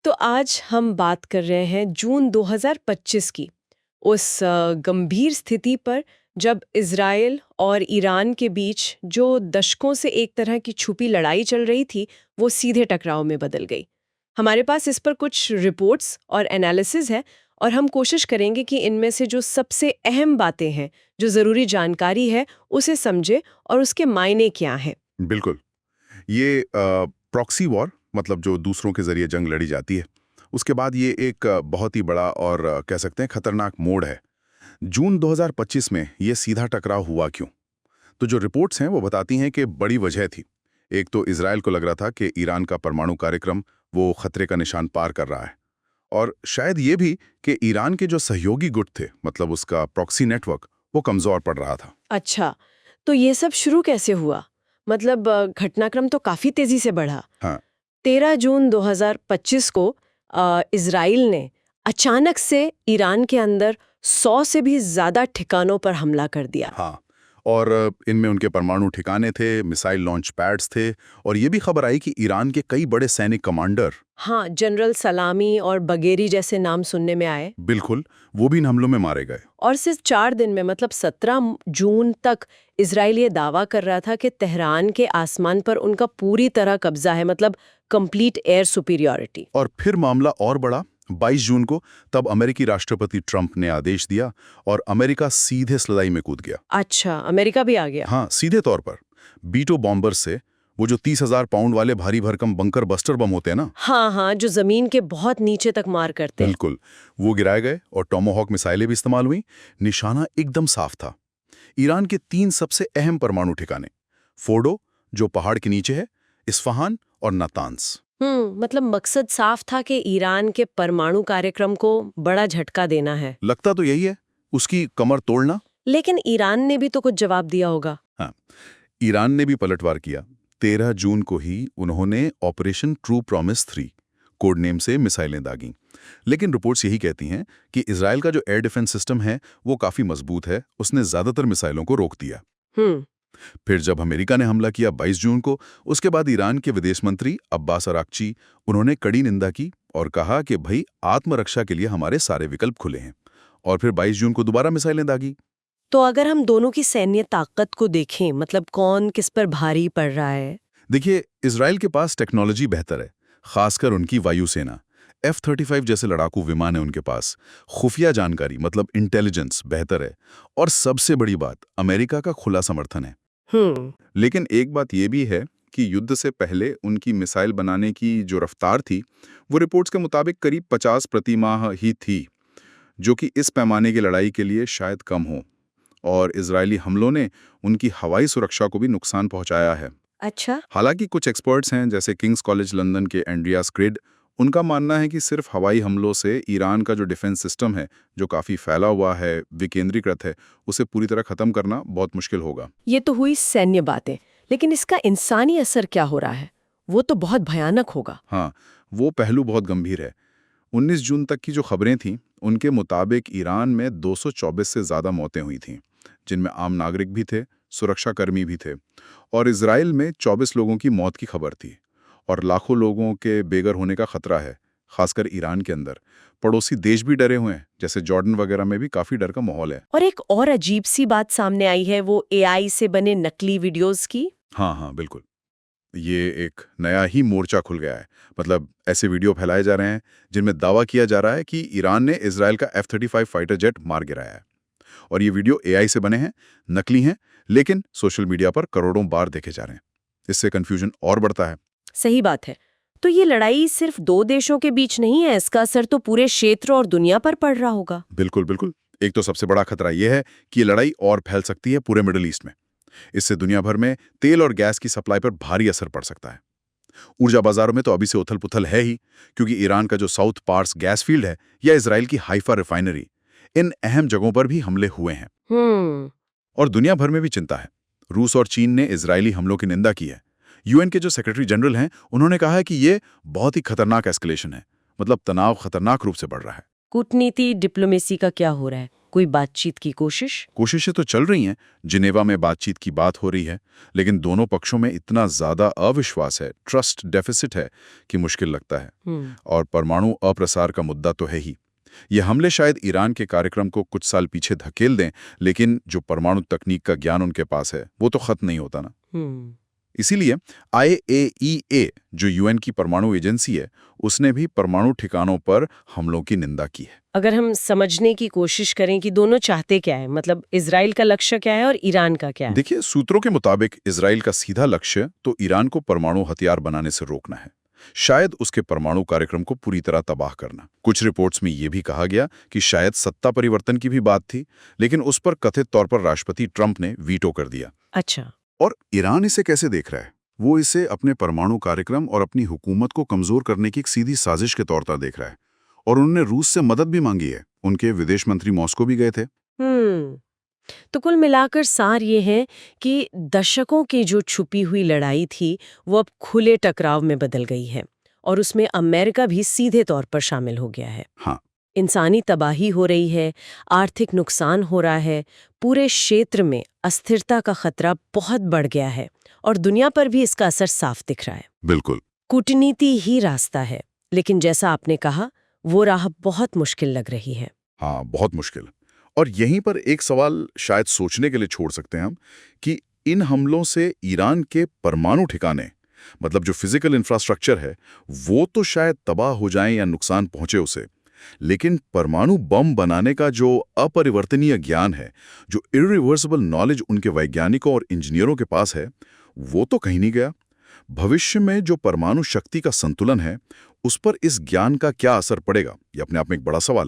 तो आज हम बात कर रहे हैं जून 2025 की, उस गंभीर स्थिति पर जब इज़राइल और ईरान के बीच जो दशकों से एक तरह की छुपी लड़ाई चल रही थी, वो सीधे टकराव में बदल गई। हमारे पास इस पर कुछ रिपोर्ट्स और एनालिसिस है और हम कोशिश करेंगे कि इनमें से जो सबसे अहम बातें हैं, जो ज़रूरी जानकारी है, उसे समझे और उसके मायने क्या हैं। बिल्कुल। ये प्रॉक्सी वॉर मतलब जो दूसरों के जरिए जंग लड़ी जाती है, उसके बाद ये एक बहुत ही बड़ा और कह सकते हैं खतरनाक मोड़ है। जून 2025 में ये सीधा टकराव हुआ क्यों? तो जो रिपोर्ट्स हैं वो बताती हैं कि बड़ी वजह थी। एक तो इजराइल को लग रहा था कि ईरान का परमाणु कार्यक्रम वो खतरे का निशान पार कर रहा है, और शायद ये भी कि ईरान के जो सहयोगी गुट थे, मतलब उसका प्रॉक्सी नेटवर्क, वो कमजोर पड़ रहा था। अच्छा, तो ये सब शुरू कैसे हुआ? मतलब घटनाक्रम तो काफी तेजी से बढ़ा। हाँ 13 जून 2025 को इजराइल ने अचानक से ईरान के अंदर 100 से भी ज्यादा ठिकानों पर हमला कर दिया। हाँ, और इनमें उनके परमाणु ठिकाने थे, मिसाइल लॉन्च पैड्स थे, और ये भी खबर आई कि ईरान के कई बड़े सैनिक कमांडर, हाँ, जनरल सलामी और बगेरी जैसे नाम सुनने में आए। बिल्कुल, वो भी इन हमलों में मारे गए। और सिर्फ 4 दिन में, मतलब 17 जून तक इजराइल ये दावा कर रहा था कि तेहरान के आसमान पर उनका पूरी तरह कब्जा है, मतलब कंप्लीट एयर सुपीरियॉरिटी। और फिर मामला और बड़ा। 22 जून को तब अमेरिकी राष्ट्रपति ट्रंप ने आदेश दिया और अमेरिका सीधे इस लड़ाई में कूद गया। अच्छा, अमेरिका भी आ गया। हाँ, सीधे तौर पर। बीटो बॉम्बर से, वो जो 30,000 पाउंड वाले भारी भरकम बंकर बस्टर बम होते हैं ना, हाँ हाँ, जो जमीन के बहुत नीचे तक मार करते हैं। बिल्कुल, वो गिराए गए और टोमाहॉक मिसाइलें भी इस्तेमाल हुई। निशाना एकदम साफ था, ईरान के 3 सबसे अहम परमाणु ठिकाने, फोर्डो जो पहाड़ के नीचे है, इस्फहान और नातांस। मतलब मकसद साफ था कि ईरान के परमाणु कार्यक्रम को बड़ा झटका देना है। लगता तो यही है, उसकी कमर तोड़ना। लेकिन ईरान ने भी तो कुछ जवाब दिया होगा। हाँ, ईरान ने भी पलटवार किया। 13 जून को ही उन्होंने operation true promise 3 code name से मिसाइलें दागीं। लेकिन रिपोर्ट्स यही कहती हैं कि इजराइल का जो एयर डिफेंस सिस्टम है वो काफी मजबूत है, उसने ज्यादातर मिसाइलों को रोक दिया। हम्म फिर जब अमेरिका ने हमला किया 22 जून को, उसके बाद ईरान के विदेश मंत्री अब्बास अराक्ची, उन्होंने कड़ी निंदा की और कहा कि भाई आत्मरक्षा के लिए हमारे सारे विकल्प खुले हैं। और फिर 22 जून को दोबारा मिसाइलें दागी। तो अगर हम दोनों की सैन्य ताकत को देखें, मतलब कौन किस पर भारी पड़ रहा है? देखिए, इजराइल के पास टेक्नोलॉजी बेहतर है, खासकर उनकी वायुसेना। F-35 जैसे लड़ाकू विमान है उनके पास। खुफिया जानकारी मतलब इंटेलिजेंस बेहतर है, और सबसे बड़ी बात, अमेरिका का खुला समर्थन है। हम्म लेकिन एक बात यह भी है कि युद्ध से पहले उनकी मिसाइल बनाने की जो रफ्तार थी, वो रिपोर्ट्स के मुताबिक करीब 50 प्रति माह ही थी, जो कि इस पैमाने की लड़ाई के लिए शायद कम हो। और इजरायली हमलों ने उनकी हवाई सुरक्षा को भी नुकसान पहुंचाया है। अच्छा। हालांकि कुछ एक्सपर्ट्स हैं, जैसे किंग्स कॉलेज लंदन के एंड्रियास क्रिड, उनका मानना है कि सिर्फ हवाई हमलों से ईरान का जो डिफेंस सिस्टम है, जो काफ़ी फैला हुआ है, विकेंद्रीकृत है, उसे पूरी तरह ख़त्म करना बहुत मुश्किल होगा। ये तो हुई सैन्य बातें, लेकिन इसका इंसानी असर क्या हो रहा है? वो तो बहुत भयानक होगा। हाँ, वो पहलू बहुत गंभीर है। 19 जून तक की जो खबरें थीं, उनके मुताबिक ईरान में 224 से ज़्यादा मौतें हुई थीं, जिनमें आम नागरिक भी थे, सुरक्षाकर्मी भी थे। और इजराइल में 24 लोगों की मौत की खबर थी, और लाखों लोगों के बेघर होने का खतरा है, खासकर ईरान के अंदर। पड़ोसी देश भी डरे हुए हैं, जैसे जॉर्डन वगैरह में भी काफ़ी डर का माहौल है। और एक और अजीब सी बात सामने आई है, वो एआई से बने नकली वीडियोस की। हाँ हाँ, बिल्कुल। ये एक नया ही मोर्चा खुल गया है। मतलब ऐसे वीडियो फैलाए जा रहे हैं जिनमें दावा किया जा रहा है कि ईरान ने इजराइल का F-35 फाइटर जेट मार गिराया है। और ये वीडियो एआई से बने हैं, नकली हैं, लेकिन सोशल मीडिया पर करोड़ों बार देखे जा रहे हैं। इससे कंफ्यूजन और बढ़ता है। सही बात है। तो ये लड़ाई सिर्फ 2 देशों के बीच नहीं है, इसका असर तो पूरे क्षेत्र और दुनिया पर पड़ रहा होगा। बिल्कुल बिल्कुल। एक तो सबसे बड़ा खतरा यह है कि ये लड़ाई और फैल सकती है पूरे मिडिल ईस्ट में। इससे दुनिया भर में तेल और गैस की सप्लाई पर भारी असर पड़ सकता है। ऊर्जा बाजारों में तो अभी से उथल-पुथल है ही, क्योंकि ईरान का जो साउथ पार्स गैस फील्ड है या इजराइल की हाइफा रिफाइनरी, इन अहम जगहों पर भी हमले हुए हैं। हम्म और दुनिया भर में भी चिंता है। रूस और चीन ने इजरायली हमलों की निंदा की है। यूएन के जो सेक्रेटरी जनरल हैं, उन्होंने कहा है कि ये बहुत ही खतरनाक एस्केलेशन है, मतलब तनाव खतरनाक रूप से बढ़ रहा है। कूटनीति, डिप्लोमेसी का क्या हो रहा है? कोई बातचीत की कोशिशें तो चल रही हैं, जिनेवा में बातचीत की बात हो रही है, लेकिन दोनों पक्षों में इतना ज्यादा अविश्वास है, ट्रस्ट डेफिसिट है कि मुश्किल लगता है। और परमाणु अप्रसार का मुद्दा तो है ही। ये हमले शायद ईरान के कार्यक्रम को कुछ साल पीछे धकेल दें, लेकिन जो परमाणु तकनीक का ज्ञान उनके पास है वो तो खत्म नहीं होता ना। इसीलिए IAEA, जो यूएन की परमाणु एजेंसी है, उसने भी परमाणु ठिकानों पर हमलों की निंदा की है। अगर हम समझने की कोशिश करें कि दोनों चाहते क्या है, मतलब इजराइल का लक्ष्य क्या है और ईरान का क्या है? देखिए, सूत्रों के मुताबिक इजराइल का सीधा लक्ष्य तो ईरान को परमाणु हथियार बनाने से रोकना है, शायद उसके परमाणु कार्यक्रम को पूरी तरह तबाह करना। कुछ रिपोर्ट्स में यह भी कहा गया कि शायद सत्ता परिवर्तन की भी बात थी, लेकिन उस पर कथित तौर पर राष्ट्रपति ट्रंप ने वीटो कर दिया। अच्छा। और ईरान इसे कैसे देख रहा है? वो इसे अपने परमाणु कार्यक्रम और अपनी हुकूमत को कमजोर करने की एक सीधी साजिश के तौर पर देख रहा है। और उन्होंने रूस से मदद भी मांगी है। उनके विदेश मंत्री मॉस्को भी गए थे। तो कुल मिलाकर सार ये है कि दशकों की जो छुपी हुई लड़ाई थी वो अब खुले टकराव में बदल गई है, और उसमें अमेरिका भी सीधे तौर पर शामिल हो गया है। हाँ, इंसानी तबाही हो रही है, आर्थिक नुकसान हो रहा है, पूरे क्षेत्र में अस्थिरता का खतरा बहुत बढ़ गया है, और दुनिया पर भी इसका असर साफ दिख रहा है। बिल्कुल। कूटनीति ही रास्ता है, लेकिन जैसा आपने कहा, वो राह बहुत मुश्किल लग रही है। हाँ, बहुत मुश्किल। और यहीं पर एक सवाल शायद सोचने के लिए छोड़ सकते हैं हम कि इन हमलों से ईरान के परमाणु ठिकाने, मतलब जो फिजिकल इंफ्रास्ट्रक्चर है, वो तो शायद तबाह हो जाएं या नुकसान पहुंचे उसे, लेकिन परमाणु बम बनाने का जो अपरिवर्तनीय ज्ञान है, जो इरिवर्सिबल नॉलेज उनके वैज्ञानिकों और इंजीनियरों के पास है, वो तो कहीं नहीं गया। भविष्य में जो परमाणु शक्ति का संतुलन है, उस पर इस ज्ञान का क्या असर पड़ेगा, ये अपने आप में एक बड़ा सवाल है।